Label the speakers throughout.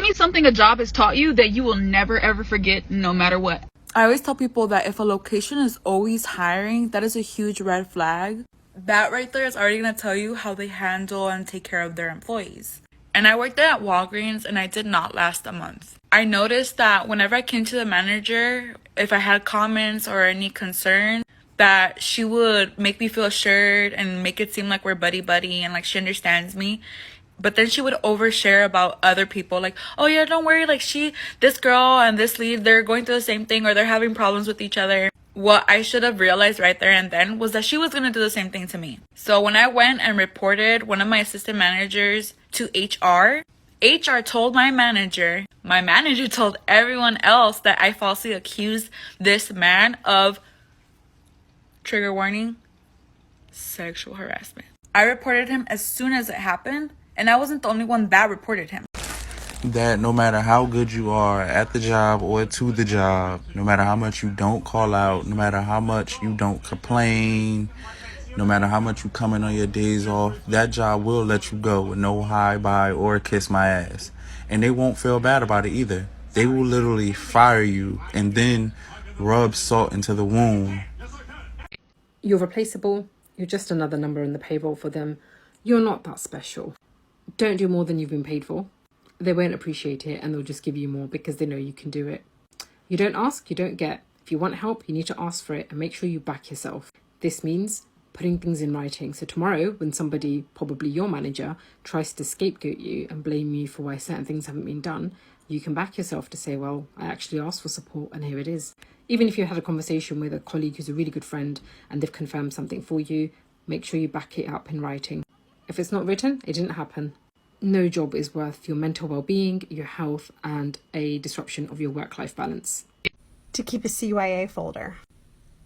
Speaker 1: me something a job has taught you that you will never ever forget no matter what.
Speaker 2: I always tell people that if a location is always hiring, that is a huge red flag. That right there is already going to tell you how they handle and take care of their employees. And I worked at Walgreens and I did not last a month. I noticed that whenever I came to the manager, if I had comments or any concerns, that she would make me feel assured and make it seem like we're buddy-buddy and like she understands me. But then she would overshare about other people, like, oh yeah, don't worry, like this girl and this lead, they're going through the same thing or they're having problems with each other. What I should have realized right there and then was that she was going to do the same thing to me. So when I went and reported one of my assistant managers to HR told my manager told everyone else that I falsely accused this man of, trigger warning, sexual harassment. I reported him as soon as it happened, and I wasn't the only one that reported him.
Speaker 3: That no matter how good you are at the job or to the job, no matter how much you don't call out, no matter how much you don't complain, no matter how much you come in on your days off, that job will let you go with no hi, bye, or kiss my ass. And they won't feel bad about it either. They will literally fire you and then rub salt into the wound.
Speaker 4: You're replaceable. You're just another number in the payroll for them. You're not that special. Don't do more than you've been paid for. They won't appreciate it and they'll just give you more because they know you can do it. You don't ask, you don't get. If you want help, you need to ask for it and make sure you back yourself. This means putting things in writing. So tomorrow, when somebody, probably your manager, tries to scapegoat you and blame you for why certain things haven't been done, you can back yourself to say, well, I actually asked for support and here it is. Even if you had a conversation with a colleague who's a really good friend and they've confirmed something for you, make sure you back it up in writing. If it's not written, it didn't happen. No job is worth your mental well-being, your health, and a disruption of your work-life balance.
Speaker 5: To keep a CYA folder.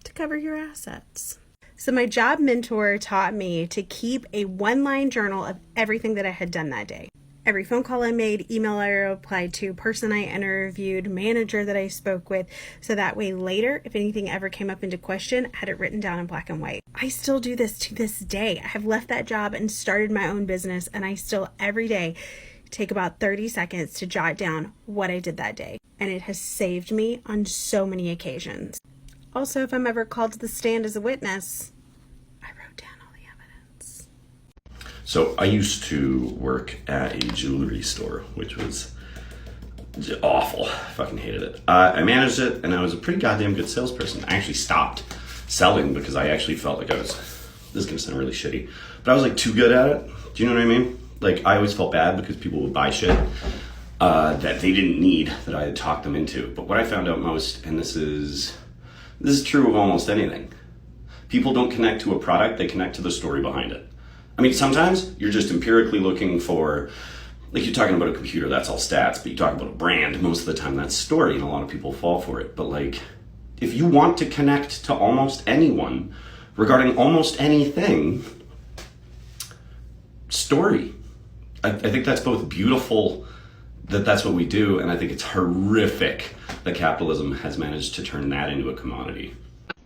Speaker 5: To cover your assets. So my job mentor taught me to keep a one-line journal of everything that I had done that day. Every phone call I made, email I replied to, person I interviewed, manager that I spoke with, so that way later, if anything ever came up into question, I had it written down in black and white. I still do this to this day. I have left that job and started my own business, and I still every day take about 30 seconds to jot down what I did that day. And it has saved me on so many occasions. Also, if I'm ever called to the stand as a witness, I wrote down all the evidence.
Speaker 6: So I used to work at a jewelry store, which was awful. I fucking hated it. I managed it, and I was a pretty goddamn good salesperson. I actually stopped selling because I actually felt like this is going to sound really shitty, but I was like too good at it. Do you know what I mean? Like, I always felt bad because people would buy shit that they didn't need, that I had talked them into. But what I found out most, and this is true of almost anything, people don't connect to a product, they connect to the story behind it. I mean, sometimes you're just empirically looking for, like, you're talking about a computer, that's all stats, but you talk about a brand, most of the time that's story, and a lot of people fall for it. But like, if you want to connect to almost anyone regarding almost anything, story. I think that's both beautiful that that's what we do, and I think it's horrific that capitalism has managed to turn that into a commodity.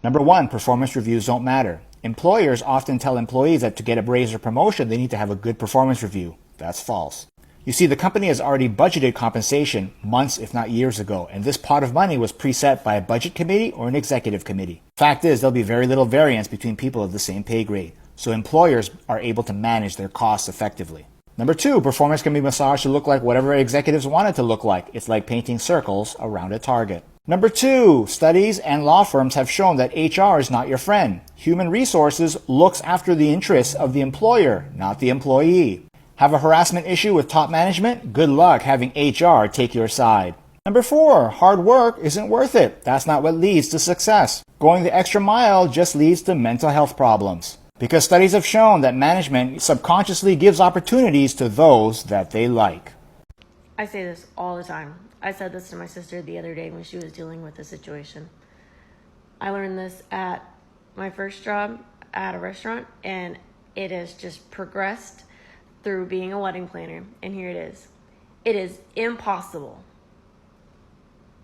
Speaker 7: Number one, performance reviews don't matter. Employers often tell employees that to get a raise or promotion, they need to have a good performance review. That's false. You see, the company has already budgeted compensation months, if not years ago, and this pot of money was preset by a budget committee or an executive committee. Fact is, there'll be very little variance between people of the same pay grade, so employers are able to manage their costs effectively. Number two, performance can be massaged to look like whatever executives want it to look like. It's like painting circles around a target. Number two, studies and law firms have shown that HR is not your friend. Human resources looks after the interests of the employer, not the employee. Have a harassment issue with top management? Good luck having HR take your side. Number four, hard work isn't worth it. That's not what leads to success. Going the extra mile just leads to mental health problems. Because studies have shown that management subconsciously gives opportunities to those that they like.
Speaker 8: I say this all the time. I said this to my sister the other day when she was dealing with a situation. I learned this at my first job at a restaurant, and it has just progressed through being a wedding planner. And here it is. It is impossible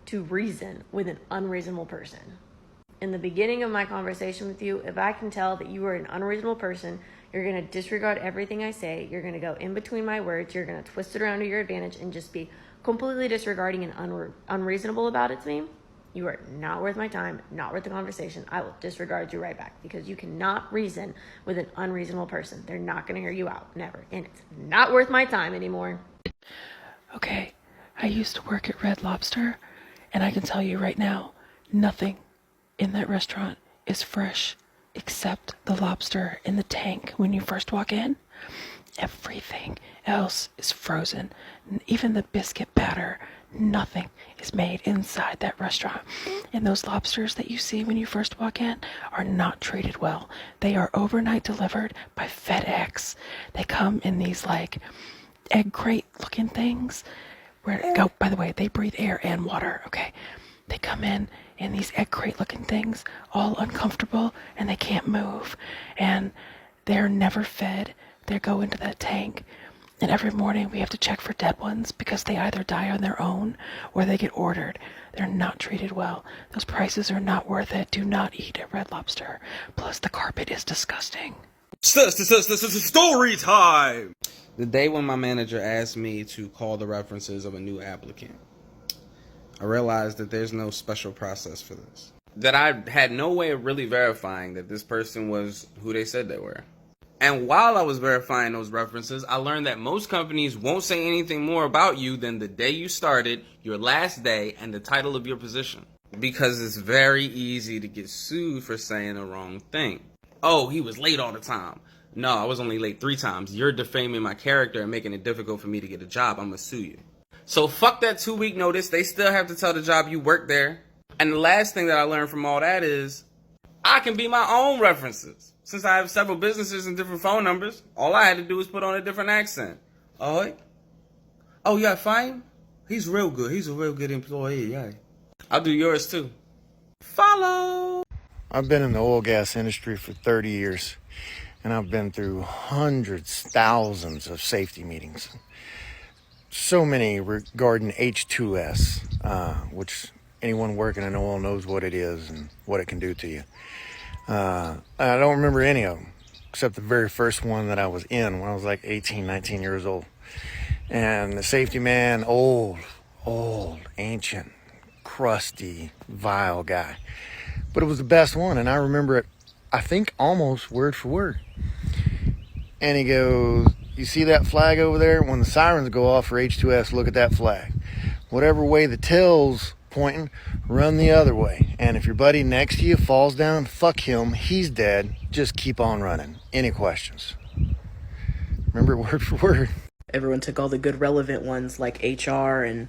Speaker 8: to reason with an unreasonable person. In the beginning of my conversation with you, if I can tell that you are an unreasonable person, you're going to disregard everything I say, you're going to go in between my words, you're going to twist it around to your advantage and just be completely disregarding and unreasonable about it to me, you are not worth my time, not worth the conversation. I will disregard you right back because you cannot reason with an unreasonable person. They're not going to hear you out, never. And it's not worth my time anymore.
Speaker 9: Okay, I used to work at Red Lobster, and I can tell you right now, nothing in that restaurant is fresh except the lobster in the tank when you first walk in. Everything else is frozen. Even the biscuit batter, nothing is made inside that restaurant. And those lobsters that you see when you first walk in are not treated well. They are overnight delivered by FedEx. They come in these like egg crate looking things by the way, they breathe air and water, okay? They come in these egg crate looking things, all uncomfortable, and they can't move. And they're never fed. They go into that tank. And every morning we have to check for dead ones because they either die on their own or they get ordered. They're not treated well. Those prices are not worth it. Do not eat at Red Lobster. Plus the carpet is disgusting.
Speaker 10: Story time! The day when my manager asked me to call the references of a new applicant, I realized that there's no special process for this. That I had no way of really verifying that this person was who they said they were. And while I was verifying those references, I learned that most companies won't say anything more about you than the day you started, your last day, and the title of your position. Because it's very easy to get sued for saying the wrong thing. Oh, he was late all the time. No, I was only late 3 times. You're defaming my character and making it difficult for me to get a job. I'm gonna sue you. So fuck that 2-week notice. They still have to tell the job you work there. And the last thing that I learned from all that is I can be my own references. Since I have several businesses and different phone numbers, all I had to do was put on a different accent. Oh, yeah, fine. He's real good. He's a real good employee, yeah. I'll do yours too. Follow.
Speaker 11: I've been in the oil gas industry for 30 years, and I've been through hundreds, thousands of safety meetings. So many regarding H2S, which anyone working in oil knows what it is and what it can do to you. I don't remember any of them, except the very first one that I was in when I was like 18, 19 years old. And the safety man, old, ancient, crusty, vile guy. But it was the best one, and I remember it, I think, almost word for word. And he goes, you see that flag over there? When the sirens go off for H2S, look at that flag. Whatever way the tail's pointing, run the other way. And if your buddy next to you falls down, fuck him, he's dead. Just keep on running. Any questions? Remember it word for word.
Speaker 12: Everyone took all the good relevant ones like HR and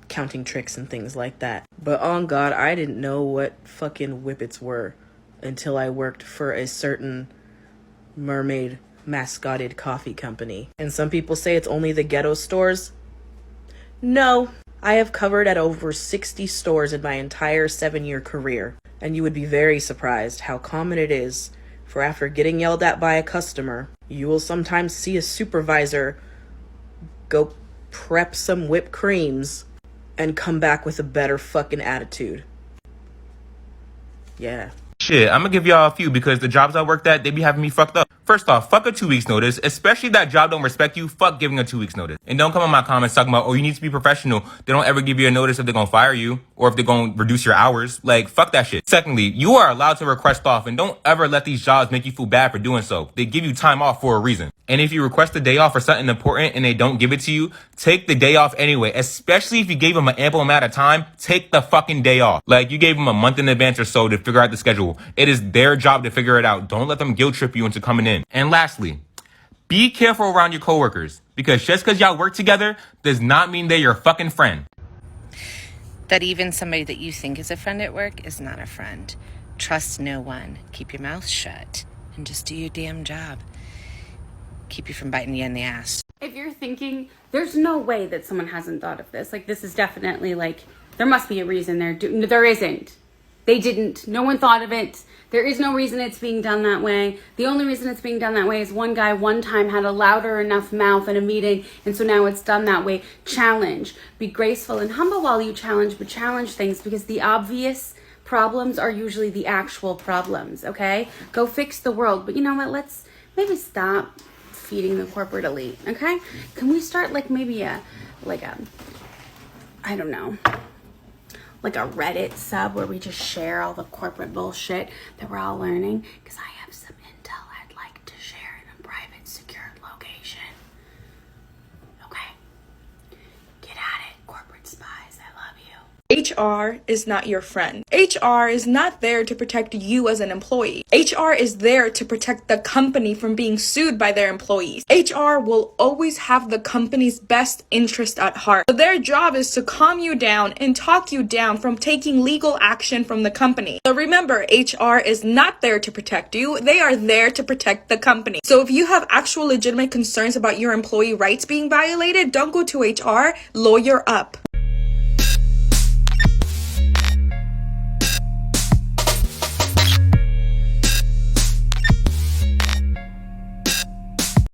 Speaker 12: counting tricks and things like that. But on God, I didn't know what fucking whippets were until I worked for a certain mermaid mascotted coffee company. And some people say it's only the ghetto stores. No, I have covered at over 60 stores in my entire 7-year career. And you would be very surprised how common it is for after getting yelled at by a customer, you will sometimes see a supervisor go prep some whipped creams and come back with a better fucking attitude. Yeah.
Speaker 13: Shit, I'm gonna give y'all a few because the jobs I worked at, they be having me fucked up. First off, fuck a 2 weeks notice, especially if that job don't respect you, fuck giving a 2 weeks notice. And don't come in my comments talking about, oh, you need to be professional. They don't ever give you a notice if they're gonna fire you or if they're gonna reduce your hours. Like, fuck that shit. Secondly, you are allowed to request off and don't ever let these jobs make you feel bad for doing so. They give you time off for a reason. And if you request a day off for something important and they don't give it to you, take the day off anyway, especially if you gave them an ample amount of time, take the fucking day off. Like, you gave them a month in advance or so to figure out the schedule. It is their job to figure it out. Don't let them guilt trip you into coming in. And lastly, be careful around your coworkers because just because y'all work together does not mean they're your fucking friend.
Speaker 14: That even somebody that you think is a friend at work is not a friend. Trust no one. Keep your mouth shut and just do your damn job. Keep you from biting you in the ass.
Speaker 15: If you're thinking, there's no way that someone hasn't thought of this. Like, this is definitely like, there must be a reason there isn't. They didn't. No one thought of it. There is no reason it's being done that way. The only reason it's being done that way is one guy one time had a louder enough mouth in a meeting, and so now it's done that way. Challenge. Be graceful and humble while you challenge, but challenge things because the obvious problems are usually the actual problems, okay? Go fix the world. But you know what? Let's maybe stop feeding the corporate elite, okay? Can we start like maybe I don't know, like a Reddit sub where we just share all the corporate bullshit that we're all learning? Because I have some intel I'd like to share in a private, secured location. Okay? Get at it, corporate spies. I love you.
Speaker 2: HR is not your friend. HR is not there to protect you as an employee. HR is there to protect the company from being sued by their employees. HR will always have the company's best interest at heart. So their job is to calm you down and talk you down from taking legal action from the company. So remember, HR is not there to protect you. They are there to protect the company. So if you have actual legitimate concerns about your employee rights being violated, don't go to HR, lawyer up.